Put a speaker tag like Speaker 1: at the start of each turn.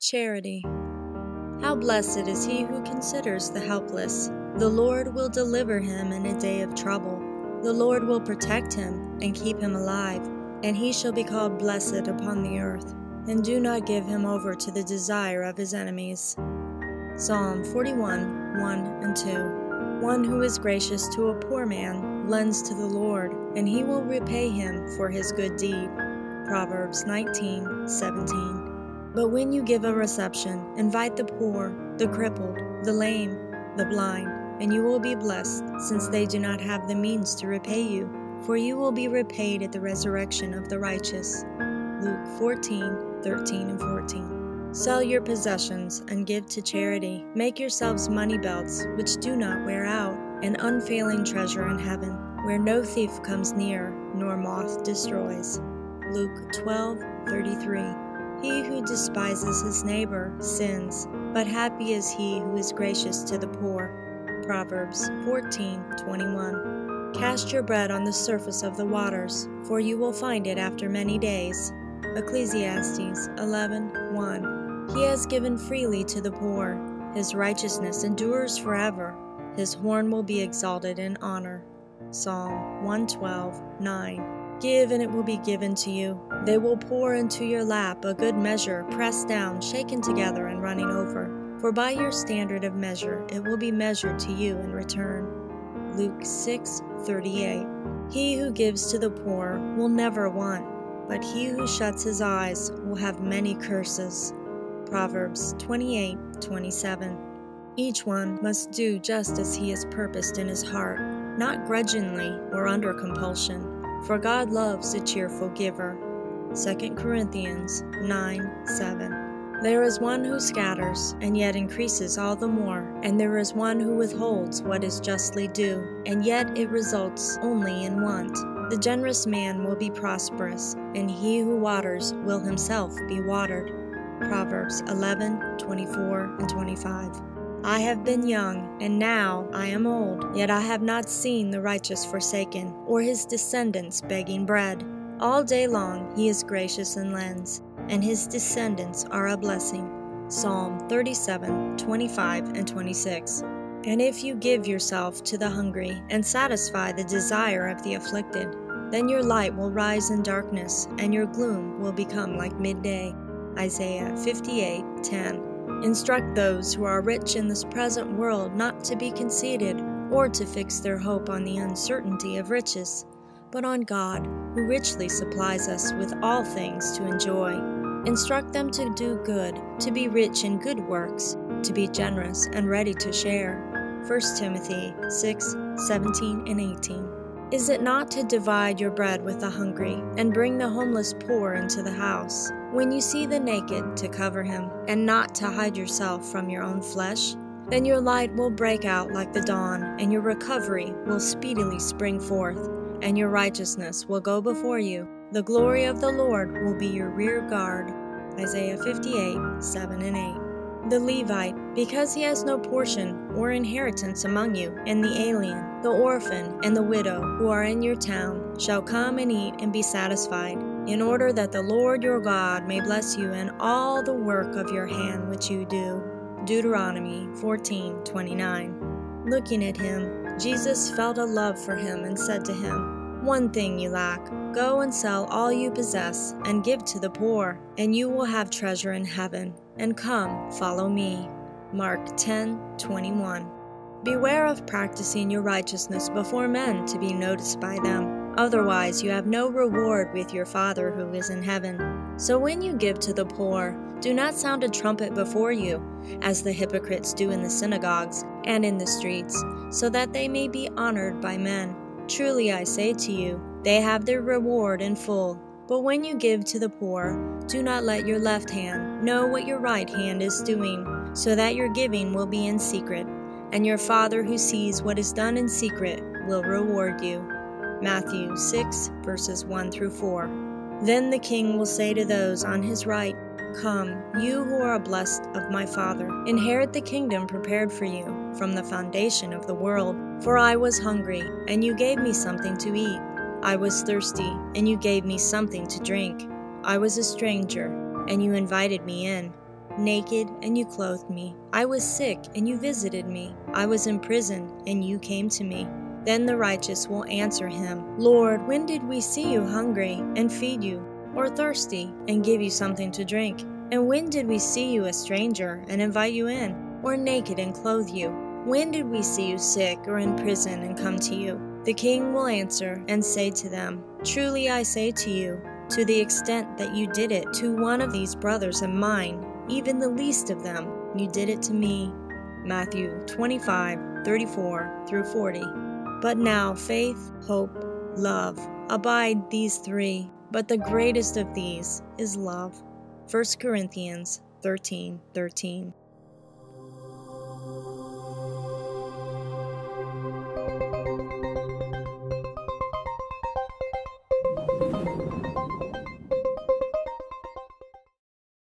Speaker 1: Charity. How blessed is he who considers the helpless. The Lord will deliver him in a day of trouble. The Lord will protect him and keep him alive, and he shall be called blessed upon the earth. And do not give him over to the desire of his enemies. Psalm 41, 1 and 2. One who is gracious to a poor man lends to the Lord, and he will repay him for his good deed. Proverbs 19, 17. But when you give a reception, invite the poor, the crippled, the lame, the blind, and you will be blessed, since they do not have the means to repay you, for you will be repaid at the resurrection of the righteous. Luke 14, 13 and 14. Sell your possessions and give to charity. Make yourselves money belts which do not wear out, an unfailing treasure in heaven, where no thief comes near, nor moth destroys. Luke 12:33. He who despises his neighbor sins, but happy is he who is gracious to the poor. Proverbs 14:21. Cast your bread on the surface of the waters, for you will find it after many days. Ecclesiastes 11:1. He has given freely to the poor. His righteousness endures forever. His horn will be exalted in honor. Psalm 112:9. Give, and it will be given to you. They will pour into your lap a good measure, pressed down, shaken together, and running over. For by your standard of measure it will be measured to you in return. Luke 6:38. He who gives to the poor will never want, but he who shuts his eyes will have many curses. Proverbs 28:27. Each one must do just as he has purposed in his heart, not grudgingly or under compulsion, for God loves a cheerful giver. 2 Corinthians 9:7. There is one who scatters, and yet increases all the more, and there is one who withholds what is justly due, and yet it results only in want. The generous man will be prosperous, and he who waters will himself be watered. Proverbs 11:24 and 25. I have been young, and now I am old, yet I have not seen the righteous forsaken, or his descendants begging bread. All day long he is gracious and lends, and his descendants are a blessing. Psalm 37:25 and 26. And if you give yourself to the hungry, and satisfy the desire of the afflicted, then your light will rise in darkness, and your gloom will become like midday. Isaiah 58:10. Instruct those who are rich in this present world not to be conceited, or to fix their hope on the uncertainty of riches, but on God, who richly supplies us with all things to enjoy. Instruct them to do good, to be rich in good works, to be generous and ready to share. 1 Timothy 6:17 and 18. Is it not to divide your bread with the hungry, and bring the homeless poor into the house? When you see the naked, to cover him, and not to hide yourself from your own flesh? Then your light will break out like the dawn, and your recovery will speedily spring forth, and your righteousness will go before you. The glory of the Lord will be your rear guard. Isaiah 58:7 and 8. The Levite, because he has no portion or inheritance among you, and the alien, the orphan, and the widow who are in your town, shall come and eat and be satisfied, in order that the Lord your God may bless you in all the work of your hand which you do. Deuteronomy 14:29. Looking at him, Jesus felt a love for him and said to him, One thing you lack. Go and sell all you possess, and give to the poor, and you will have treasure in heaven. And come, follow me. Mark 10:21. Beware of practicing your righteousness before men to be noticed by them. Otherwise you have no reward with your Father who is in heaven. So when you give to the poor, do not sound a trumpet before you, as the hypocrites do in the synagogues and in the streets, so that they may be honored by men. Truly I say to you, they have their reward in full. But when you give to the poor, do not let your left hand know what your right hand is doing, so that your giving will be in secret, and your Father who sees what is done in secret will reward you. Matthew 6, verses 1 through 4. Then the king will say to those on his right, Come, you who are blessed of my Father, inherit the kingdom prepared for you from the foundation of the world. For I was hungry, and you gave me something to eat. I was thirsty, and you gave me something to drink. I was a stranger, and you invited me in. naked, and you clothed me. I was sick, and you visited me. I was in prison, and you came to me. Then the righteous will answer him, Lord, when did we see you hungry and feed you, or thirsty and give you something to drink? And when did we see you a stranger and invite you in, or naked and clothe you? When did we see you sick or in prison and come to you? The king will answer and say to them, Truly I say to you, to the extent that you did it to one of these brothers of mine, even the least of them, you did it to me. Matthew 25:34-40. But now faith, hope, love, abide these three, but the greatest of these is love. 1 Corinthians 13:13.